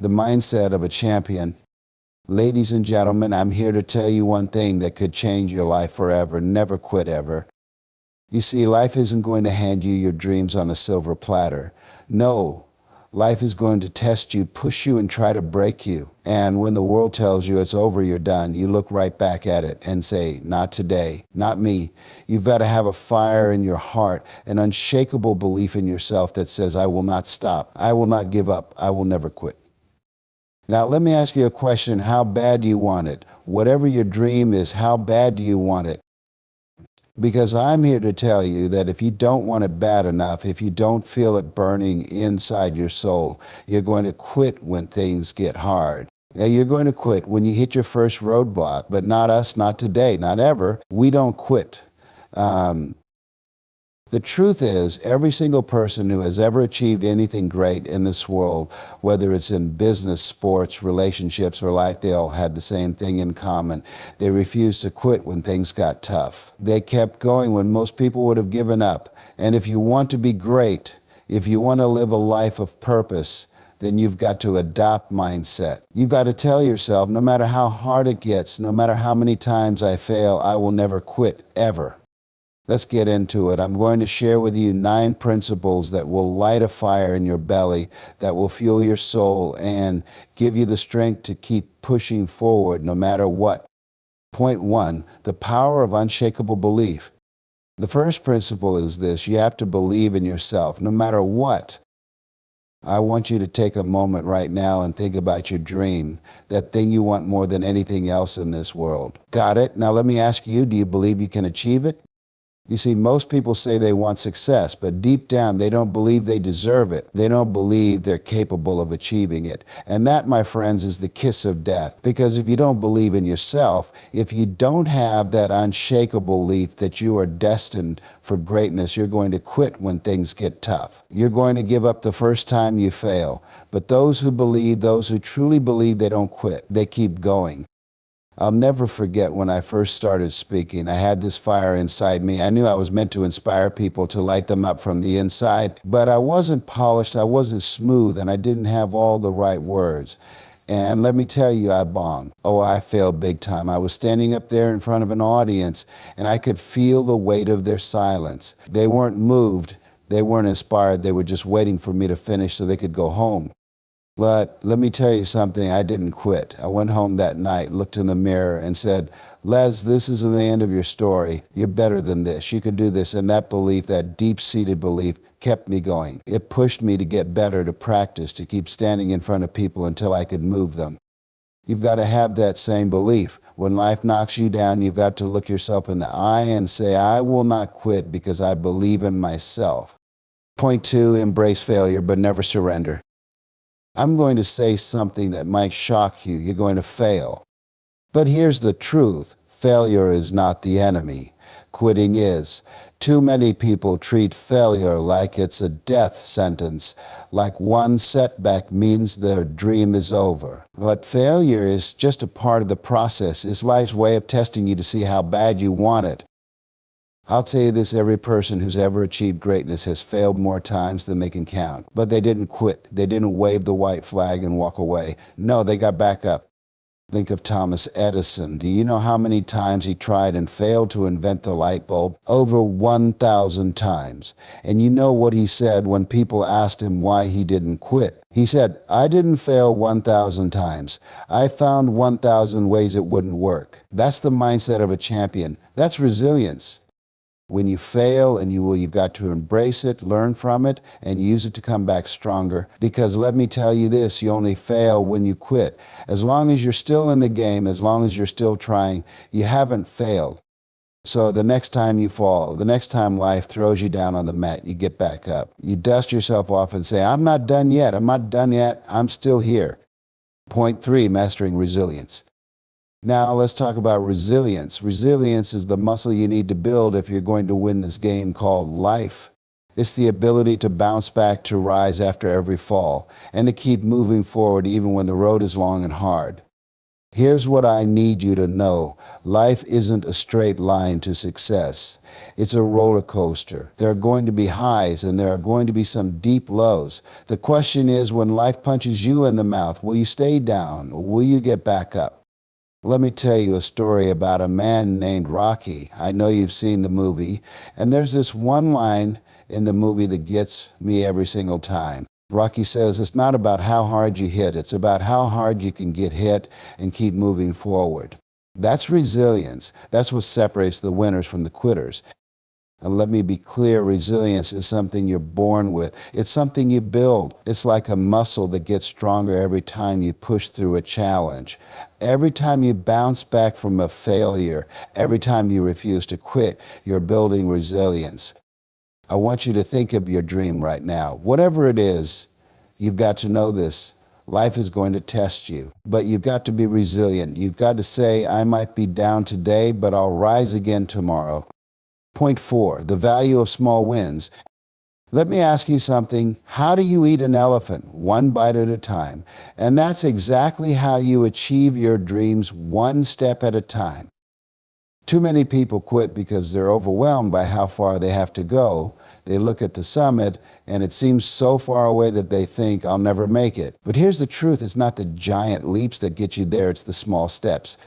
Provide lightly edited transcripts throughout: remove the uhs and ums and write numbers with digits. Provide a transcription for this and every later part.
The mindset of a champion. Ladies and gentlemen, I'm here to tell you one thing that could change your life forever. Never quit ever. You see, life isn't going to hand you your dreams on a silver platter. No, life is going to test you, push you, and try to break you. And when the world tells you it's over, you're done, you look right back at it and say, not today, not me. You've got to have a fire in your heart, an unshakable belief in yourself that says, I will not stop, I will not give up, I will never quit. Now, let me ask you a question. How bad do you want it? Whatever your dream is, how bad do you want it? Because I'm here to tell you that if you don't want it bad enough, if you don't feel it burning inside your soul, you're going to quit when things get hard. Now, you're going to quit when you hit your first roadblock, but not us, not today, not ever. We don't quit. The truth is, every single person who has ever achieved anything great in this world, whether it's in business, sports, relationships, or life, they all had the same thing in common. They refused to quit when things got tough. They kept going when most people would have given up. And if you want to be great, if you want to live a life of purpose, then you've got to adopt mindset. You've got to tell yourself, no matter how hard it gets, no matter how many times I fail, I will never quit, ever. Let's get into it. I'm going to share with you 9 principles that will light a fire in your belly, that will fuel your soul and give you the strength to keep pushing forward no matter what. Point 1, the power of unshakable belief. The first principle is this: you have to believe in yourself no matter what. I want you to take a moment right now and think about your dream, that thing you want more than anything else in this world. Got it? Now let me ask you, do you believe you can achieve it? You see, most people say they want success, but deep down they don't believe they deserve it. They don't believe they're capable of achieving it. And that, my friends, is the kiss of death. Because if you don't believe in yourself, if you don't have that unshakable belief that you are destined for greatness, you're going to quit when things get tough. You're going to give up the first time you fail. But those who believe, those who truly believe, they don't quit. They keep going. I'll never forget when I first started speaking. I had this fire inside me. I knew I was meant to inspire people, to light them up from the inside, but I wasn't polished, I wasn't smooth, and I didn't have all the right words. And let me tell you, I bombed. Oh, I failed big time. I was standing up there in front of an audience, and I could feel the weight of their silence. They weren't moved, they weren't inspired, they were just waiting for me to finish so they could go home. But let me tell you something, I didn't quit. I went home that night, looked in the mirror and said, Les, this isn't the end of your story. You're better than this. You can do this. And that belief, that deep-seated belief, kept me going. It pushed me to get better, to practice, to keep standing in front of people until I could move them. You've got to have that same belief. When life knocks you down, you've got to look yourself in the eye and say, I will not quit because I believe in myself. Point 2, embrace failure, but never surrender. I'm going to say something that might shock you. You're going to fail. But here's the truth. Failure is not the enemy. Quitting is. Too many people treat failure like it's a death sentence, like one setback means their dream is over. But failure is just a part of the process. It's life's way of testing you to see how bad you want it. I'll tell you this, every person who's ever achieved greatness has failed more times than they can count. But they didn't quit. They didn't wave the white flag and walk away. No, they got back up. Think of Thomas Edison. Do you know how many times he tried and failed to invent the light bulb? Over 1,000 times. And you know what he said when people asked him why he didn't quit? He said, I didn't fail 1,000 times. I found 1,000 ways it wouldn't work. That's the mindset of a champion. That's resilience. When you fail, and you've got to embrace it, learn from it, and use it to come back stronger. Because let me tell you this, you only fail when you quit. As long as you're still in the game, as long as you're still trying, you haven't failed. So the next time you fall, the next time life throws you down on the mat, you get back up. You dust yourself off and say, I'm not done yet, I'm not done yet, I'm still here. Point 3, mastering resilience. Now let's talk about resilience. Resilience is the muscle you need to build if you're going to win this game called life. It's the ability to bounce back, to rise after every fall, and to keep moving forward even when the road is long and hard. Here's what I need you to know. Life isn't a straight line to success. It's a roller coaster. There are going to be highs and there are going to be some deep lows. The question is, when life punches you in the mouth, will you stay down or will you get back up? Let me tell you a story about a man named Rocky. I know you've seen the movie, and there's this one line in the movie that gets me every single time. Rocky says it's not about how hard you hit, it's about how hard you can get hit and keep moving forward. That's resilience. That's what separates the winners from the quitters. And let me be clear, resilience is something you're born with. It's something you build. It's like a muscle that gets stronger every time you push through a challenge. Every time you bounce back from a failure, every time you refuse to quit, you're building resilience. I want you to think of your dream right now. Whatever it is, you've got to know this. Life is going to test you, but you've got to be resilient. You've got to say, I might be down today, but I'll rise again tomorrow. Point 4, the value of small wins. Let me ask you something. How do you eat an elephant? One bite at a time. And that's exactly how you achieve your dreams, one step at a time. Too many people quit because they're overwhelmed by how far they have to go. They look at the summit and it seems so far away that they think, I'll never make it. But here's the truth. It's not the giant leaps that get you there. It's the small steps.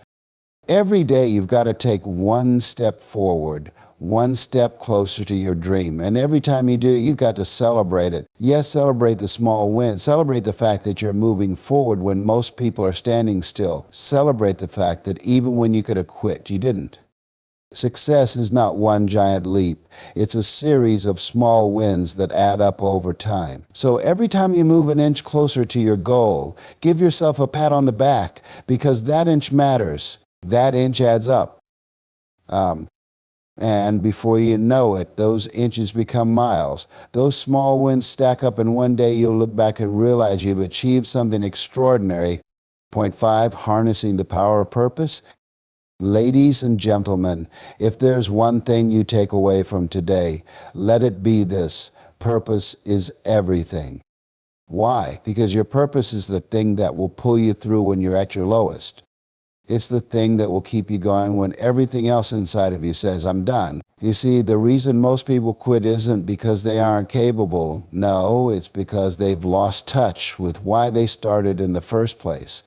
Every day you've got to take one step forward, one step closer to your dream. And every time you do, you've got to celebrate it. Yes, celebrate the small wins. Celebrate the fact that you're moving forward when most people are standing still. Celebrate the fact that even when you could have quit, you didn't. Success is not one giant leap. It's a series of small wins that add up over time. So every time you move an inch closer to your goal, give yourself a pat on the back because that inch matters. That inch adds up. And before you know it, those inches become miles. Those small wins stack up and one day you'll look back and realize you've achieved something extraordinary. Point 5, harnessing the power of purpose. Ladies and gentlemen, if there's one thing you take away from today, let it be this: purpose is everything. Why? Because your purpose is the thing that will pull you through when you're at your lowest. It's the thing that will keep you going when everything else inside of you says, I'm done. You see, the reason most people quit isn't because they aren't capable. No, it's because they've lost touch with why they started in the first place.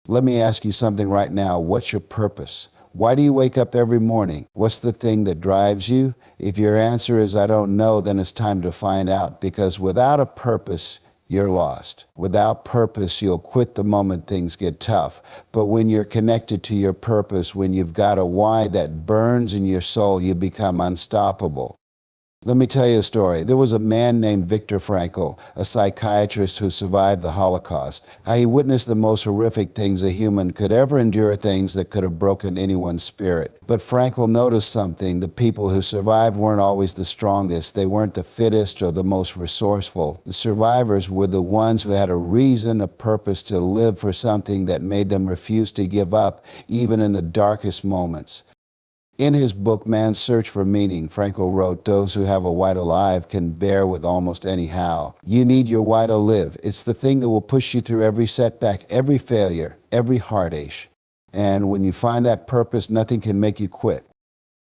Let me ask you something right now. What's your purpose? Why do you wake up every morning? What's the thing that drives you? If your answer is, I don't know, then it's time to find out, because without a purpose, you're lost. Without purpose, you'll quit the moment things get tough. But when you're connected to your purpose, when you've got a why that burns in your soul, you become unstoppable. Let me tell you a story. There was a man named Viktor Frankl, a psychiatrist who survived the Holocaust. He witnessed the most horrific things a human could ever endure, things that could have broken anyone's spirit. But Frankl noticed something. The people who survived weren't always the strongest. They weren't the fittest or the most resourceful. The survivors were the ones who had a reason, a purpose to live for something that made them refuse to give up, even in the darkest moments. In his book, Man's Search for Meaning, Frankl wrote, those who have a why to live can bear with almost any how. You need your why to live. It's the thing that will push you through every setback, every failure, every heartache. And when you find that purpose, nothing can make you quit.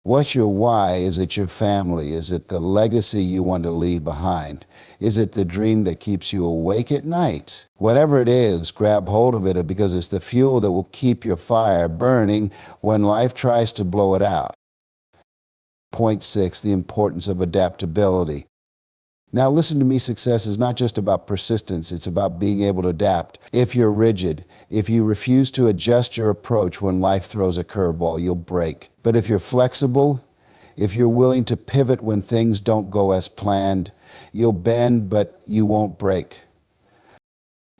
What's your why? Is it your family? Is it the legacy you want to leave behind? Is it the dream that keeps you awake at night? Whatever it is, grab hold of it, because it's the fuel that will keep your fire burning when life tries to blow it out. Point 6, the importance of adaptability. Now listen to me, success is not just about persistence, it's about being able to adapt. If you're rigid, if you refuse to adjust your approach when life throws a curveball, you'll break. But if you're flexible, if you're willing to pivot when things don't go as planned, you'll bend, but you won't break.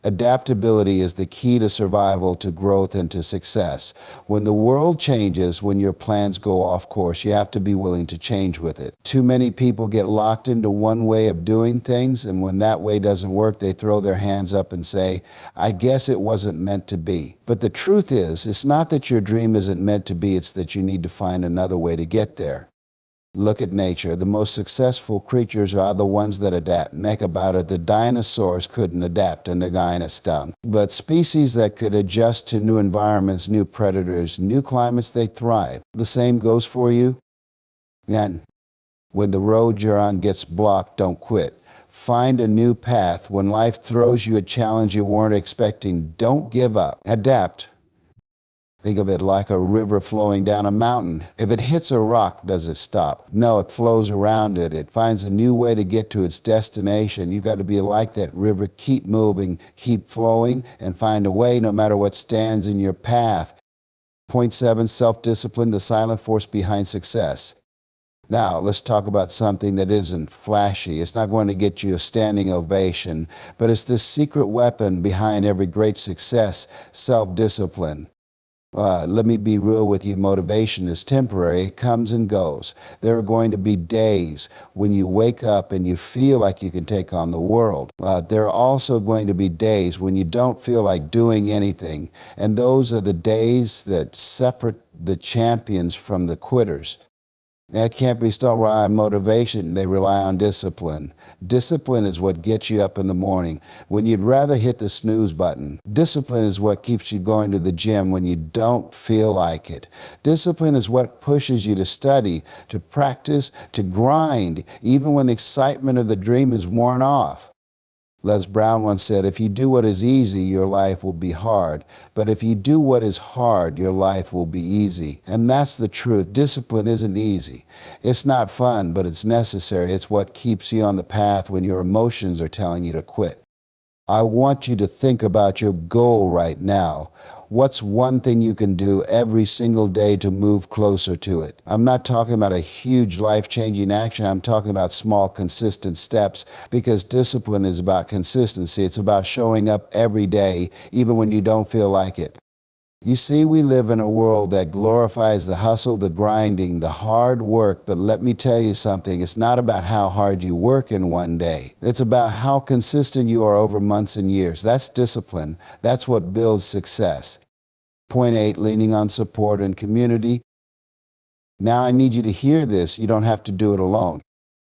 Adaptability is the key to survival, to growth, and to success. When the world changes, when your plans go off course, you have to be willing to change with it. Too many people get locked into one way of doing things, and when that way doesn't work, they throw their hands up and say, I guess it wasn't meant to be. But the truth is, it's not that your dream isn't meant to be, it's that you need to find another way to get there. Look at nature. The most successful creatures are the ones that adapt. Think about it. The dinosaurs couldn't adapt and the guy in a stump. But species that could adjust to new environments, new predators, new climates, they thrive. The same goes for you. And when the road you're on gets blocked, don't quit. Find a new path. When life throws you a challenge you weren't expecting, don't give up. Adapt. Think of it like a river flowing down a mountain. If it hits a rock, does it stop? No, it flows around it. It finds a new way to get to its destination. You've got to be like that river. Keep moving, keep flowing, and find a way no matter what stands in your path. Point 7, self-discipline, the silent force behind success. Now, let's talk about something that isn't flashy. It's not going to get you a standing ovation, but it's the secret weapon behind every great success, self-discipline. Let me be real with you. Motivation is temporary. It comes and goes. There are going to be days when you wake up and you feel like you can take on the world. There are also going to be days when you don't feel like doing anything. And those are the days that separate the champions from the quitters. That can't be stopped by motivation. They rely on discipline. Discipline is what gets you up in the morning when you'd rather hit the snooze button. Discipline is what keeps you going to the gym when you don't feel like it. Discipline is what pushes you to study, to practice, to grind, even when the excitement of the dream is worn off. Les Brown once said, if you do what is easy, your life will be hard. But if you do what is hard, your life will be easy. And that's the truth. Discipline isn't easy. It's not fun, but it's necessary. It's what keeps you on the path when your emotions are telling you to quit. I want you to think about your goal right now. What's one thing you can do every single day to move closer to it? I'm not talking about a huge life-changing action. I'm talking about small, consistent steps, because discipline is about consistency. It's about showing up every day, even when you don't feel like it. You see, we live in a world that glorifies the hustle, the grinding, the hard work. But let me tell you something. It's not about how hard you work in one day. It's about how consistent you are over months and years. That's discipline. That's what builds success. Point 8, leaning on support and community. Now I need you to hear this. You don't have to do it alone.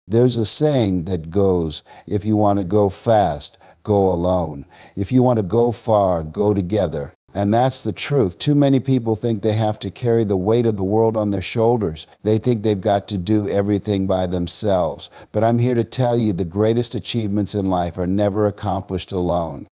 There's a saying that goes, if you want to go fast, go alone. If you want to go far, go together. And that's the truth. Too many people think they have to carry the weight of the world on their shoulders. They think they've got to do everything by themselves. But I'm here to tell you the greatest achievements in life are never accomplished alone.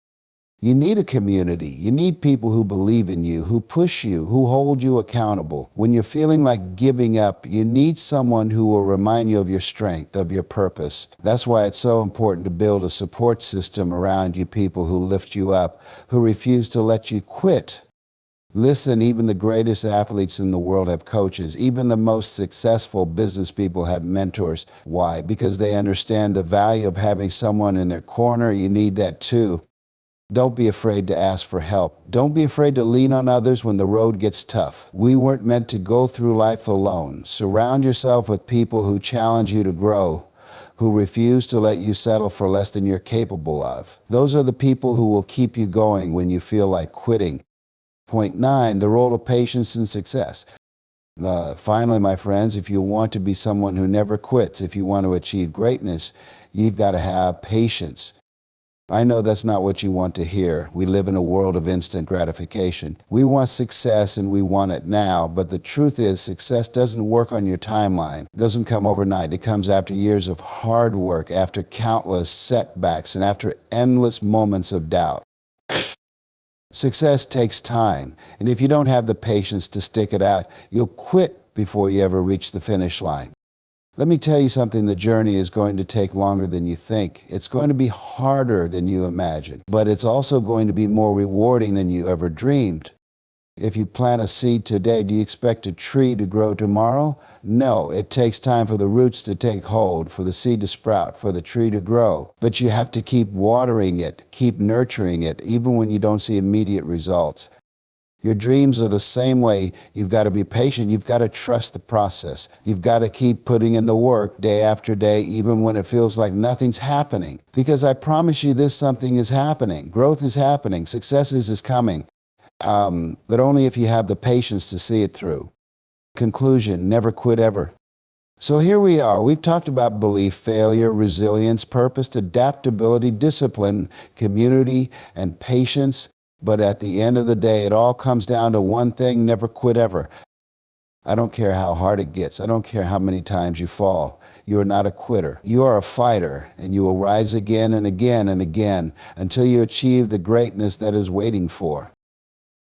You need a community. You need people who believe in you, who push you, who hold you accountable. When you're feeling like giving up, you need someone who will remind you of your strength, of your purpose. That's why it's so important to build a support system around you, people who lift you up, who refuse to let you quit. Listen, even the greatest athletes in the world have coaches. Even the most successful business people have mentors. Why? Because they understand the value of having someone in their corner. You need that too. Don't be afraid to ask for help. Don't be afraid to lean on others when the road gets tough. We weren't meant to go through life alone. Surround yourself with people who challenge you to grow, who refuse to let you settle for less than you're capable of. Those are the people who will keep you going when you feel like quitting. Point 9, the role of patience in success. Finally, my friends, if you want to be someone who never quits, if you want to achieve greatness, you've got to have patience. I know that's not what you want to hear. We live in a world of instant gratification. We want success and we want it now, but the truth is success doesn't work on your timeline. It doesn't come overnight. It comes after years of hard work, after countless setbacks, and after endless moments of doubt. Success takes time, and if you don't have the patience to stick it out, you'll quit before you ever reach the finish line. Let me tell you something, the journey is going to take longer than you think. It's going to be harder than you imagine, but it's also going to be more rewarding than you ever dreamed. If you plant a seed today, do you expect a tree to grow tomorrow? No, it takes time for the roots to take hold, for the seed to sprout, for the tree to grow. But you have to keep watering it, keep nurturing it, even when you don't see immediate results. Your dreams are the same way. You've got to be patient. You've got to trust the process. You've got to keep putting in the work day after day, even when it feels like nothing's happening. Because I promise you this, something is happening. Growth is happening. Success is coming. But only if you have the patience to see it through. Conclusion, never quit ever. So here we are. We've talked about belief, failure, resilience, purpose, adaptability, discipline, community, and patience. But at the end of the day, it all comes down to one thing: never quit ever. I don't care how hard it gets. I don't care how many times you fall. You are not a quitter. You are a fighter, and you will rise again and again and again until you achieve the greatness that is waiting for.